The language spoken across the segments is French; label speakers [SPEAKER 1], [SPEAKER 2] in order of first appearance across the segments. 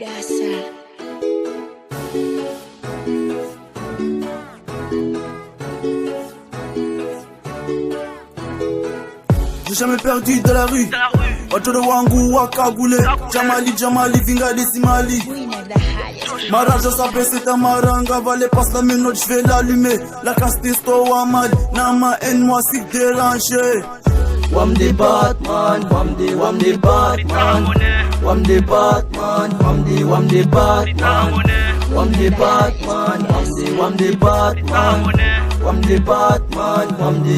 [SPEAKER 1] Dassa.
[SPEAKER 2] J'ai jamais perdu de la rue. Watoto wangu wakagule. Jamali vinga décimali. Maraja sape c'est un maranga. Va les passe la menotte, je vais l'allumer. La casse testo wa mal. Nama haine moi si dérangé.
[SPEAKER 3] Wam de Batman, wam de Batman. Wam de Batman, wam de Batman. Wam de Batman, wam de Batman. Wam de Batman,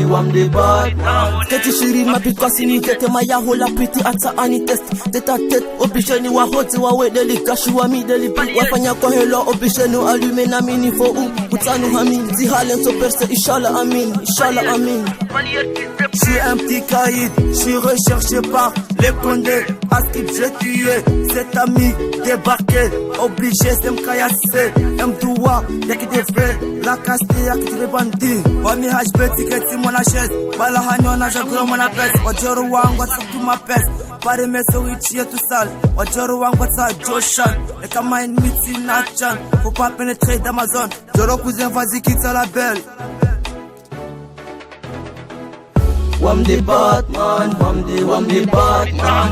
[SPEAKER 3] wam de Batman.
[SPEAKER 4] Tete shiri mapitwa sini tete mayaho la piti ata ani test. Teta tete obisheni wa hoti wa wedeli kashi wa mideli pi. Wafanya kwa helo obisheni alume na mini fo utanu hamin. Zihalen so perse inshallah amin, inshallah amin.
[SPEAKER 2] J'suis un petit caïd, j'suis recherché par les condés. À ce que j'ai tué, cet ami débarqué. Obligé c'est m'kayasser, m'doua, y'a qui des vrais. La casse y'a qui des bandits. Wami hajbet, ticket si mon achète. Bala hanyon a jagro mon apès. Wajoro wang what's up to ma peste. Pare me so ichi et tout sale. Wajoro wang what's up Joshan. Et comme un miti nachan. Faut pas pénétrer dans ma zone. Joro cousin vas-y quitte la belle.
[SPEAKER 3] Wam de Batman, wam de Batman.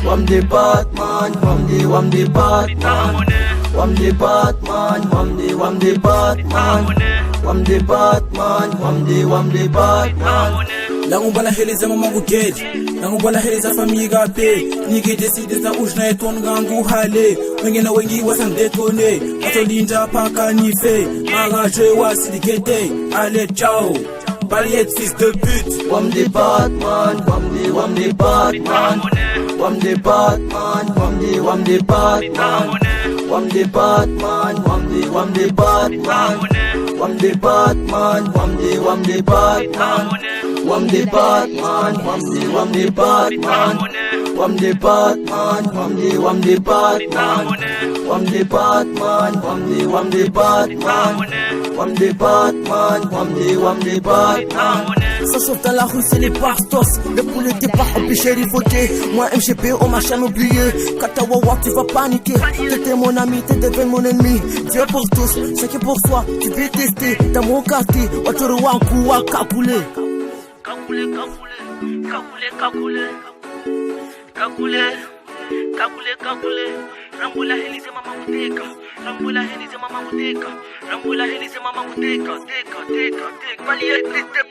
[SPEAKER 3] Wam de Batman, wam de Batman. Wam de Batman, wam de Batman. Wam de Batman, wam de Batman.
[SPEAKER 4] Langubala heleza mama ngugeli. Langubala heleza famille gape. Nige decide za ujna eton gangu hale. Wengena wengi wasandetone. Atolinda paka nife. Magaje wasiligete. Allez ciao. Balayette fils de pute.
[SPEAKER 3] Wam de Batman, wam de Batman. Wam de Batman, wam de Batman. Wam de Batman, wam de Batman. Wam de Batman, wam de Batman. Wam de Batman, wam de Batman. Wam de Batman, wam de Batman. Wam de Batman, wam de Batman. Wam de Batman, wam de Batman.
[SPEAKER 4] Ça sauve dans la rue, c'est les bastos. Le poulet départ, empêcher les voter. Moi, MGP, on m'a jamais oublié. Katawawa, tu vas paniquer. T'étais mon ami, t'es devenu mon ennemi. Dieu pour tous, chacun pour soi. Tu peux tester dans mon quartier. Watoro wanku wa kakule.
[SPEAKER 5] Kakule. Rambula helize mama muteka. Rambula helize mama muteka. Rambula helize mama muteka. Teka. Balayette fils de